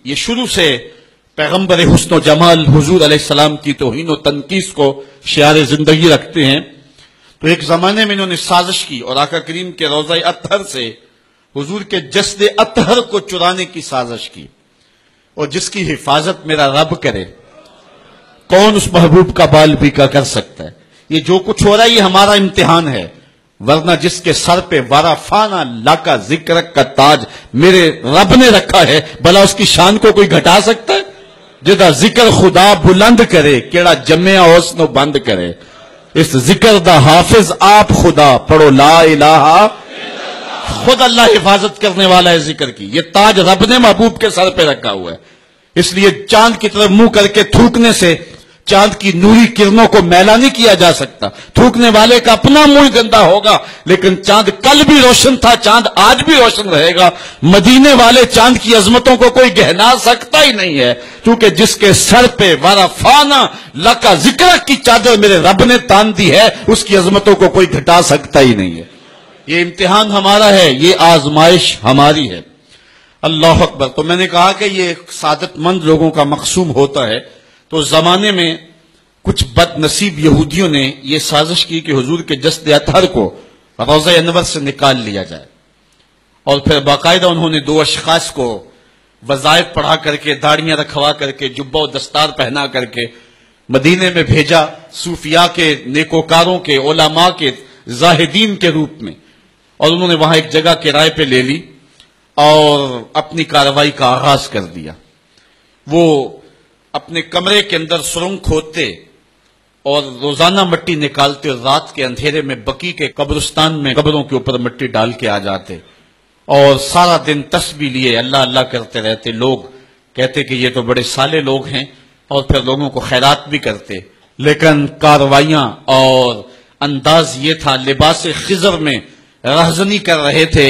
یہ شروع سے پیغمبر حسن و جمال حضور علیہ السلام کی توہین و تنقیص کو شعار زندگی رکھتے ہیں. تو ایک زمانے میں انہوں نے سازش کی اور آقا کریم کے روضہ اطہر سے حضور کے جسد اطہر کو چرانے کی سازش کی. اور جس کی حفاظت میرا رب کرے کون اس محبوب کا بال بیکا کر سکتا ہے. یہ جو کچھ ہو رہا ہے یہ ہمارا امتحان ہے، ورنہ جس کے سر پہ وارفانہ لاکا ذکر کا تاج میرے رب نے رکھا ہے، بھلا اس کی شان کو کوئی گھٹا سکتا ہے؟ جدا ذکر خدا بلند کرے کیڑا جمعہ حسن و بند کرے. اس ذکر دا حافظ آپ خدا پڑھو لا الہ، خود اللہ حفاظت کرنے والا ہے ذکر کی. یہ تاج رب نے محبوب کے سر پہ رکھا ہوا ہے. اس لیے چاند کی طرف منہ کر کے تھوکنے سے چاند کی نوری کرنوں کو میلا نہیں کیا جا سکتا. تھوکنے والے کا اپنا منہ گندا ہوگا، لیکن چاند کل بھی روشن تھا، چاند آج بھی روشن رہے گا. مدینے والے چاند کی عظمتوں کو کوئی گہنا سکتا ہی نہیں ہے، کیونکہ جس کے سر پہ وارفانہ لکا ذکر کی چادر میرے رب نے تان دی ہے، اس کی عظمتوں کو کوئی گھٹا سکتا ہی نہیں ہے. یہ امتحان ہمارا ہے، یہ آزمائش ہماری ہے. اللہ اکبر. تو میں نے کہا کہ یہ سعادت مند لوگوں کا مقسوم ہوتا ہے. تو زمانے میں کچھ بد نصیب یہودیوں نے یہ سازش کی کہ حضور کے جسد اطہر کو روضہ انور سے نکال لیا جائے، اور پھر باقاعدہ انہوں نے دو اشخاص کو وظائف پڑھا کر کے، داڑیاں رکھوا کر کے، جبہ و دستار پہنا کر کے مدینے میں بھیجا، صوفیاء کے، نیکوکاروں کے، علماء کے، زاہدین کے روپ میں. اور انہوں نے وہاں ایک جگہ کرائے پہ لے لی اور اپنی کارروائی کا آغاز کر دیا. وہ اپنے کمرے کے اندر سرنگ کھودتے اور روزانہ مٹی نکالتے، اور رات کے اندھیرے میں بقی کے قبرستان میں قبروں کے اوپر مٹی ڈال کے آ جاتے، اور سارا دن تسبیح لیے اللہ اللہ کرتے رہتے. لوگ کہتے کہ یہ تو بڑے صالح لوگ ہیں، اور پھر لوگوں کو خیرات بھی کرتے. لیکن کارروائیاں اور انداز یہ تھا، لباس خضر میں رہزنی کر رہے تھے،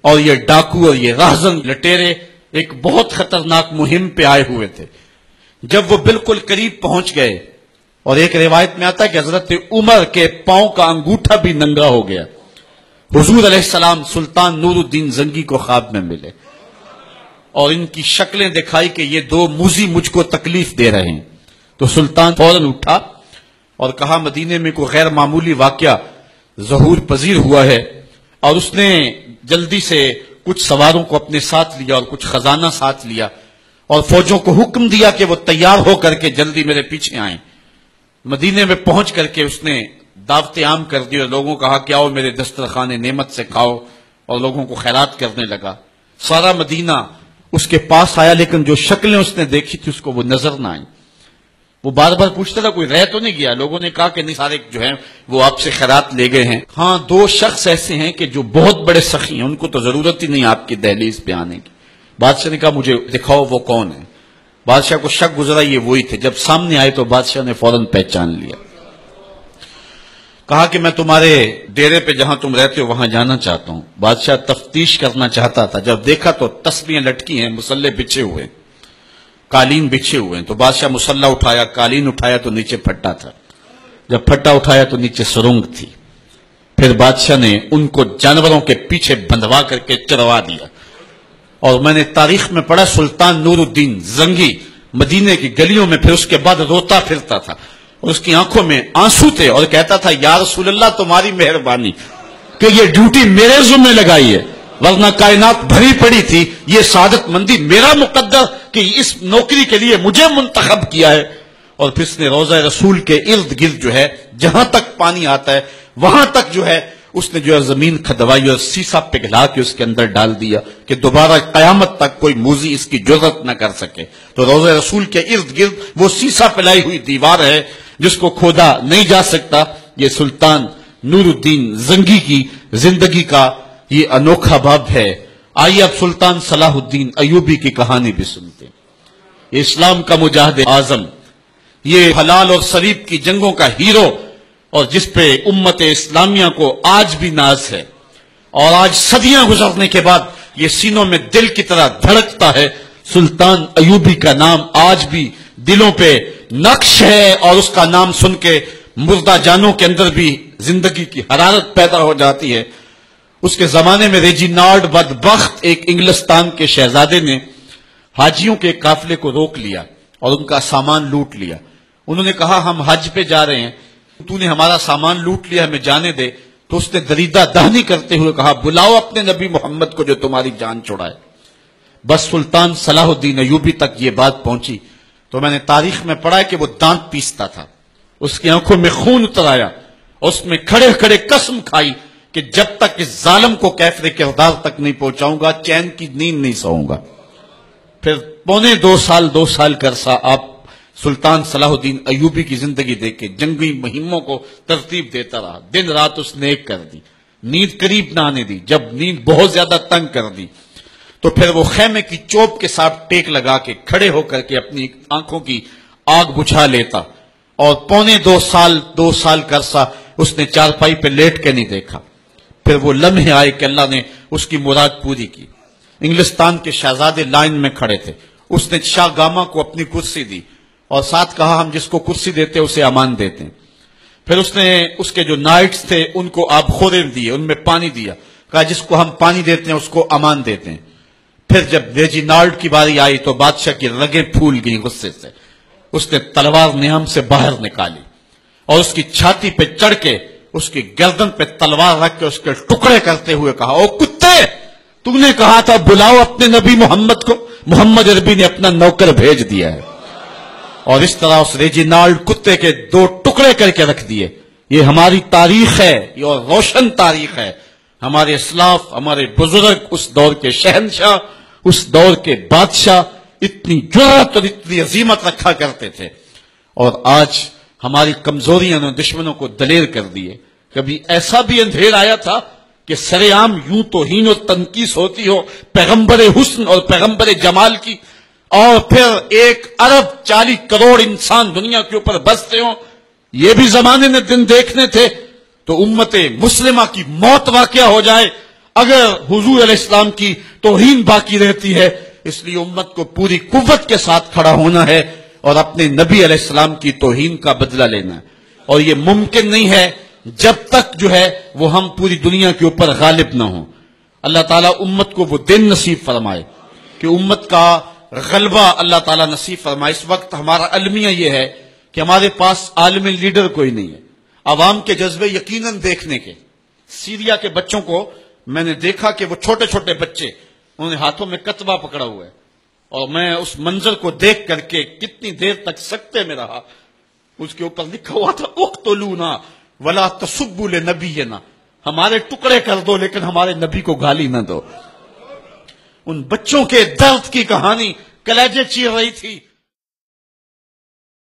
اور یہ ڈاکو اور یہ رہزن لٹیرے ایک بہت خطرناک مہم پہ آئے ہوئے تھے. جب وہ بالکل قریب پہنچ گئے، اور ایک روایت میں آتا ہے کہ حضرت عمر کے پاؤں کا انگوٹھا بھی ننگا ہو گیا. حضور علیہ السلام سلطان نور الدین زنگی کو خواب میں ملے، اور ان کی شکلیں دکھائی کہ یہ دو موذی مجھ کو تکلیف دے رہے ہیں. تو سلطان فوراً اٹھا اور کہا مدینے میں کوئی غیر معمولی واقعہ ظہور پذیر ہوا ہے. اور اس نے جلدی سے کچھ سواروں کو اپنے ساتھ لیا اور کچھ خزانہ ساتھ لیا، اور فوجوں کو حکم دیا کہ وہ تیار ہو کر کے جلدی میرے پیچھے آئیں. مدینے میں پہنچ کر کے اس نے دعوت عام کر دی اور لوگوں کو کہا کہ آؤ میرے دسترخوان نعمت سے کھاؤ، اور لوگوں کو خیرات کرنے لگا. سارا مدینہ اس کے پاس آیا، لیکن جو شکلیں اس نے دیکھی تھی اس کو وہ نظر نہ آئیں. وہ بار بار پوچھتا تھا کوئی رہ تو نہیں گیا. لوگوں نے کہا کہ نہیں، سارے جو ہیں وہ آپ سے خیرات لے گئے ہیں. ہاں، دو شخص ایسے ہیں کہ جو بہت بڑے سخی ہیں، ان کو تو ضرورت ہی نہیں آپ کی دہلیز پہ آنے کی. بادشاہ نے کہا مجھے دکھاؤ وہ کون ہے. بادشاہ کو شک گزرا یہ وہی تھے. جب سامنے آئے تو بادشاہ نے فوراً پہچان لیا. کہا کہ میں تمہارے ڈیرے پہ جہاں تم رہتے ہو وہاں جانا چاہتا ہوں. بادشاہ تفتیش کرنا چاہتا تھا. جب دیکھا تو تسبیحیں لٹکی ہیں، مسلح بچھے ہوئے، قالین بچھے ہوئے ہیں. تو بادشاہ مسلح اٹھایا، قالین اٹھایا تو نیچے پھٹا تھا. جب پھٹا اٹھایا تو نیچے سرنگ تھی. پھر بادشاہ نے ان کو جانوروں کے پیچھے بندھوا کر کے چروا دیا. اور میں نے تاریخ میں پڑھا سلطان نور الدین زنگی مدینے کی گلیوں میں پھر اس کے بعد روتا پھرتا تھا، اور اس کی آنکھوں میں آنسو تھے، اور کہتا تھا یا رسول اللہ تمہاری مہربانی کہ یہ ڈیوٹی میرے ذمہ لگائی ہے، ورنہ کائنات بھری پڑی تھی. یہ سعادت مندی میرا مقدر کہ اس نوکری کے لیے مجھے منتخب کیا ہے. اور پھر اس نے روضہ رسول کے ارد گرد جو ہے جہاں تک پانی آتا ہے وہاں تک جو ہے اس نے جو ہے زمین کھدوائی اور سیسا پگھلا کے اس کے اندر ڈال دیا کہ دوبارہ قیامت تک کوئی موذی اس کی جرأت نہ کر سکے. تو روضہ رسول کے ارد گرد وہ سیسا پلائی ہوئی دیوار ہے جس کو کھودا نہیں جا سکتا. یہ سلطان نور الدین زنگی کی زندگی کا یہ انوکھا باب ہے. آئیے اب سلطان صلاح الدین ایوبی کی کہانی بھی سنتے ہیں. یہ اسلام کا مجاہد اعظم، یہ حلال اور صلیب کی جنگوں کا ہیرو، اور جس پہ امت اسلامیہ کو آج بھی ناز ہے، اور آج صدیاں گزرنے کے بعد یہ سینوں میں دل کی طرح دھڑکتا ہے. سلطان ایوبی کا نام آج بھی دلوں پہ نقش ہے، اور اس کا نام سن کے مردہ جانوں کے اندر بھی زندگی کی حرارت پیدا ہو جاتی ہے. اس کے زمانے میں ریجینالڈ بدبخت ایک انگلستان کے شہزادے نے حاجیوں کے قافلے کو روک لیا اور ان کا سامان لوٹ لیا. انہوں نے کہا ہم حج پہ جا رہے ہیں, تو نے ہمارا سامان لوٹ لیا, ہمیں جانے دے. تو اس نے دریدہ دہنی کرتے ہوئے کہا بلاؤ اپنے نبی محمد کو جو تمہاری جان چھڑائے. بس سلطان صلاح الدین ایوبی تک یہ بات پہنچی تو میں نے تاریخ میں پڑھا ہے کہ وہ دانت پیستا تھا, اس کی آنکھوں میں خون اتر آیا, اس میں کھڑے کھڑے قسم کھائی کہ جب تک اس ظالم کو کیفر کردار تک نہیں پہنچاؤں گا چین کی نیند نہیں سوؤں گا. پھر پونے 2 سال کا عرصہ آپ سلطان صلاح الدین ایوبی کی زندگی دیکھ کے جنگی مہموں کو ترتیب دیتا رہا, دن رات اس نے ایک کر دی, نیند قریب نہ آنے دی. جب نیند بہت زیادہ تنگ کر دی تو پھر وہ خیمے کی چوب کے ساتھ ٹیک لگا کے کھڑے ہو کر کے اپنی آنکھوں کی آگ بجھا لیتا, اور پونے 2 سال کا عرصہ اس نے چارپائی پہ لیٹ کے نہیں دیکھا. پھر وہ لمحے آئے کہ اللہ نے اس کی مراد پوری کی. انگلستان کے شہزادے لائن میں کھڑے تھے, اس نے شاہ گاما کو اپنی کرسی دی اور ساتھ کہا ہم جس کو کرسی دیتے اسے امان دیتے ہیں. پھر اس نے اس کے جو نائٹس تھے ان کو آب خورے دیے, ان میں پانی دیا, کہا جس کو ہم پانی دیتے ہیں اس کو امان دیتے ہیں. پھر جب ریجینالڈ کی باری آئی تو بادشاہ کی رگیں پھول گئی غصے سے. اس نے تلوار نیام سے باہر نکالی اور اس کی چھاتی پہ چڑھ کے اس کی گردن پہ تلوار رکھ کے اس کے ٹکڑے کرتے ہوئے کہا او کتے, تم نے کہا تھا بلاؤ اپنے نبی محمد کو, محمد عربی نے اپنا نوکر بھیج دیا ہے. اور اس طرح اس ریجینالڈ کتے کے 2 ٹکڑے کر کے رکھ دیے. یہ ہماری تاریخ ہے, یہ اور روشن تاریخ ہے. ہمارے اسلاف, ہمارے بزرگ, اس دور کے شہنشاہ, اس دور کے بادشاہ اتنی جرأت اور اتنی عظیمت رکھا کرتے تھے. اور آج ہماری کمزوریاں نے دشمنوں کو دلیر کر دیے. کبھی ایسا بھی اندھیر آیا تھا کہ سرے عام یوں توہین و تنقیص ہوتی ہو پیغمبر حسن اور پیغمبر جمال کی, اور پھر 1 ارب 40 کروڑ انسان دنیا کے اوپر بستے ہوں. یہ بھی زمانے نے دن دیکھنے تھے. تو امت مسلمہ کی موت واقع ہو جائے اگر حضور علیہ السلام کی توہین باقی رہتی ہے. اس لیے امت کو پوری قوت کے ساتھ کھڑا ہونا ہے اور اپنے نبی علیہ السلام کی توہین کا بدلہ لینا ہے. اور یہ ممکن نہیں ہے جب تک جو ہے وہ ہم پوری دنیا کے اوپر غالب نہ ہوں. اللہ تعالیٰ امت کو وہ دن نصیب فرمائے کہ امت کا غلبہ اللہ تعالیٰ نصیب فرمائے. اس وقت ہمارا المیہ یہ ہے کہ ہمارے پاس عالم لیڈر کوئی نہیں ہے. عوام کے جذبے یقیناً دیکھنے کے. سیریا کے بچوں کو میں نے دیکھا کہ وہ چھوٹے چھوٹے بچے, انہوں نے ہاتھوں میں کتبہ پکڑا ہوا ہے, اور میں اس منظر کو دیکھ کر کے کتنی دیر تک سکتے میں رہا. اس کے اوپر لکھا ہوا تھا اقتلونا ولا تسبوا لنبینا, ہمارے ٹکڑے کر دو لیکن ہمارے نبی کو گالی نہ دو. ان بچوں کے درد کی کہانی کلیجے چیر رہی تھی.